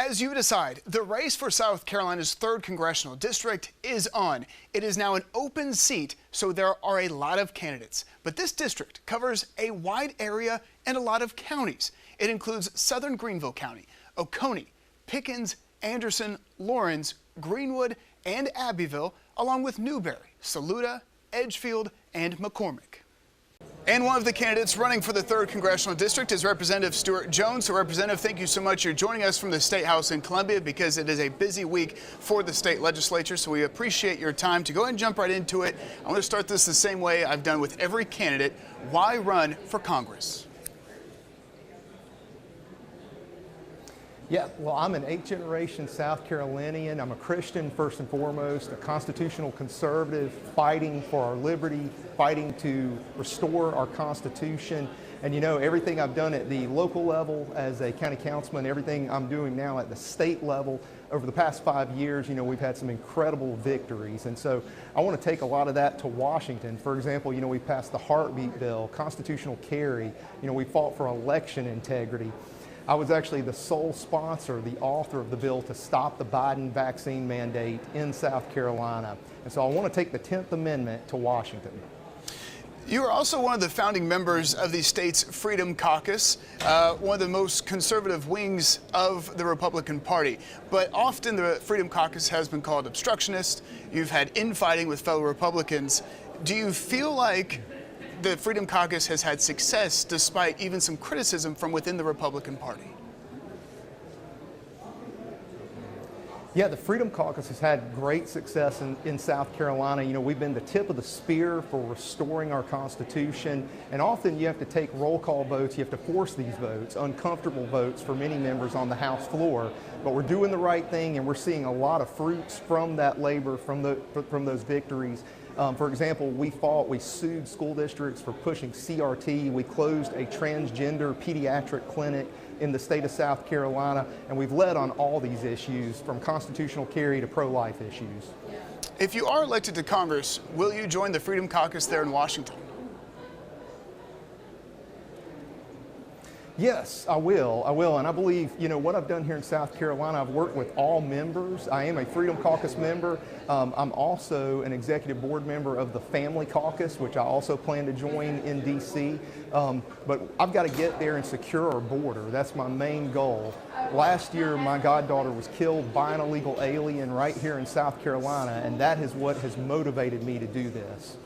As you decide, the race for South Carolina's 3rd Congressional District is on. It is now an open seat, so there are a lot of candidates. But this district covers a wide area and a lot of counties. It includes southern Greenville County, Oconee, Pickens, Anderson, Lawrence, Greenwood, and Abbeville, along with Newberry, Saluda, Edgefield, and McCormick. And one of the candidates running for the 3rd Congressional District is Representative Stewart Jones. So, Representative, thank you so much. You're joining us from the State House in Columbia because it is a busy week for the state legislature. So we appreciate your time. To go ahead and jump right into it, I want to start this the same way I've done with every candidate. Why run for Congress? Yeah, well, I'm an 8th-generation South Carolinian. I'm a Christian first and foremost, a constitutional conservative, fighting for our liberty, fighting to restore our Constitution. And you know, everything I've done at the local level as a county councilman, everything I'm doing now at the state level over the past 5 years, you know, we've had some incredible victories. And so I want to take a lot of that to Washington. For example, you know, we passed the heartbeat bill, constitutional carry. You know, we fought for election integrity. I was actually the sole sponsor, the author of the bill to stop the Biden vaccine mandate in South Carolina. And so I want to take the 10th Amendment to Washington. You are also one of the founding members of the state's Freedom Caucus, one of the most conservative wings of the Republican Party. But often the Freedom Caucus has been called obstructionist. You've had infighting with fellow Republicans. Do you feel like the Freedom Caucus has had success despite even some criticism from within the Republican Party? Yeah, the Freedom Caucus has had great success in South Carolina. You know, we've been the tip of the spear for restoring our Constitution, and often you have to take roll call votes, you have to force these votes, uncomfortable votes for many members on the House floor. But we're doing the right thing, and we're seeing a lot of fruits from that labor, from those victories. For example, we sued school districts for pushing CRT. We closed a transgender pediatric clinic in the state of South Carolina, and we've led on all these issues, from constitutional carry to pro-life issues. If you are elected to Congress, will you join the Freedom Caucus there in Washington? Yes, I will, and I believe, you know, what I've done here in South Carolina, I've worked with all members. I am a Freedom Caucus member. I'm also an executive board member of the Family Caucus, which I also plan to join in D.C. But I've got to get there and secure our border. That's my main goal. Last year, my goddaughter was killed by an illegal alien right here in South Carolina, and that is what has motivated me to do this.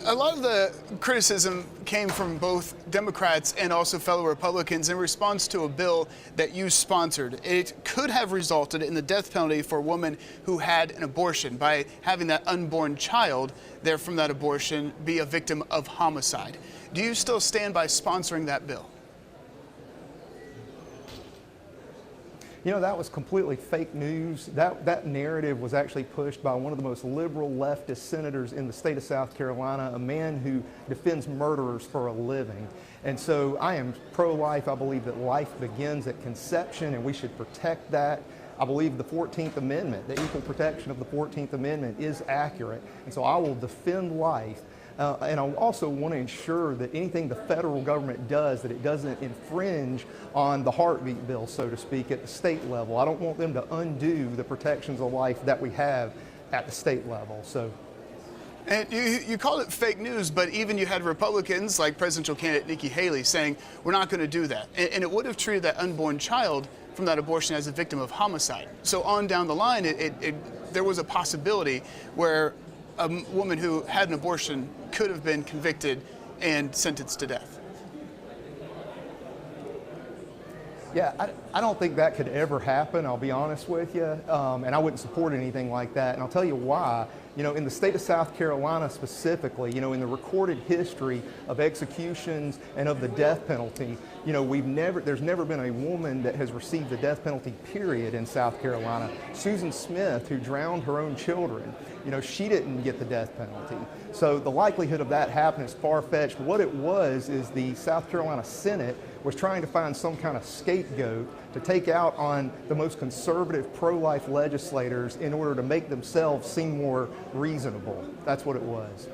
A lot of the criticism came from both Democrats and also fellow Republicans in response to a bill that you sponsored. It could have resulted in the death penalty for a woman who had an abortion by having that unborn child there from that abortion be a victim of homicide. Do you still stand by sponsoring that bill? You know, that was completely fake news. That narrative was actually pushed by one of the most liberal leftist senators in the state of South Carolina, a man who defends murderers for a living. And so I am pro-life. I believe that life begins at conception, and we should protect that. I believe the 14th Amendment, the equal protection of the 14th Amendment, is accurate. And so I will defend life. And I also want to ensure that anything the federal government does, that it doesn't infringe on the heartbeat bill, so to speak, at the state level. I don't want them to undo the protections of life that we have at the state level. So. And you called it fake news, but even you had Republicans like presidential candidate Nikki Haley saying, we're not going to do that. And it would have treated that unborn child from that abortion as a victim of homicide. So on down the line, there was a possibility where a woman who had an abortion could have been convicted and sentenced to death. Yeah, I don't think that could ever happen, I'll be honest with you, and I wouldn't support anything like that, and I'll tell you why. You know, in the state of South Carolina specifically, you know, in the recorded history of executions and of the death penalty, you know, there's never been a woman that has received the death penalty, period, in South Carolina. Susan Smith, who drowned her own children, you know, she didn't get the death penalty. So the likelihood of that happening is far-fetched. What it was is the South Carolina Senate was trying to find some kind of scapegoat to take out on the most conservative pro-life legislators in order to make themselves seem more reasonable. That's what it was.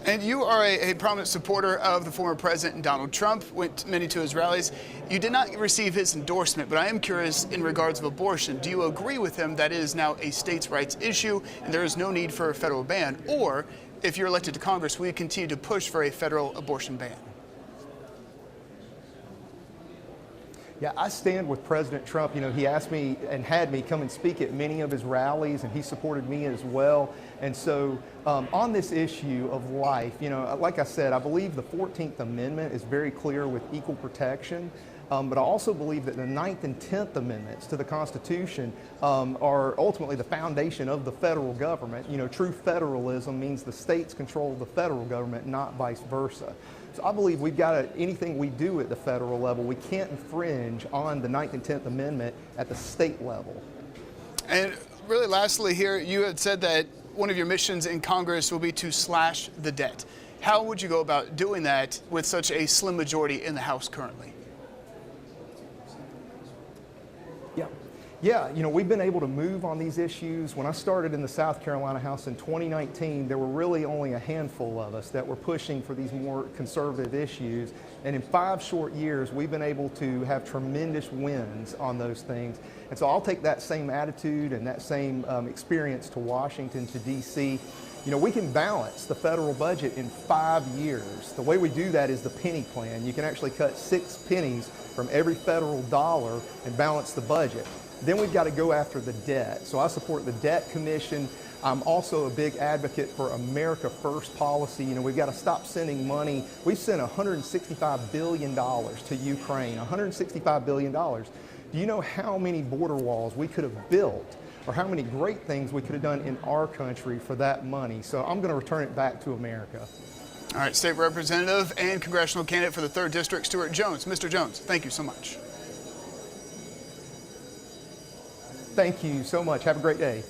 And you are a prominent supporter of the former president Donald Trump, went many to his rallies. You did not receive his endorsement, but I am curious in regards of abortion. Do you agree with him that it is now a states' rights issue and there is no need for a federal ban? Or, if you're elected to Congress, will you continue to push for a federal abortion ban? Yeah, I stand with President Trump. You know, he asked me and had me come and speak at many of his rallies, and he supported me as well. And so on this issue of life, you know, like I said, I believe the 14th Amendment is very clear with equal protection. But I also believe that the 9th and 10th Amendments to the Constitution are ultimately the foundation of the federal government. You know, true federalism means the states control the federal government, not vice versa. So I believe we've got to, anything we do at the federal level, we can't infringe on the 9th and 10th Amendment at the state level. And really lastly here, you had said that one of your missions in Congress will be to slash the debt. How would you go about doing that with such a slim majority in the House currently? Yeah, you know, we've been able to move on these issues. When I started in the South Carolina House in 2019, there were really only a handful of us that were pushing for these more conservative issues. And in 5 short years, we've been able to have tremendous wins on those things. And so I'll take that same attitude and that same experience to Washington, to D.C. You know, we can balance the federal budget in 5 years. The way we do that is the penny plan. You can actually cut 6 pennies from every federal dollar and balance the budget. Then we've got to go after the debt. So I support the debt commission. I'm also a big advocate for America First policy. You know, we've got to stop sending money. We've sent $165 billion to Ukraine, $165 billion. Do you know how many border walls we could have built, or how many great things we could have done in our country for that money? So I'm going to return it back to America. All right, State Representative and Congressional candidate for the 3rd District, Stewart Jones. Mr. Jones, thank you so much. Thank you so much. Have a great day.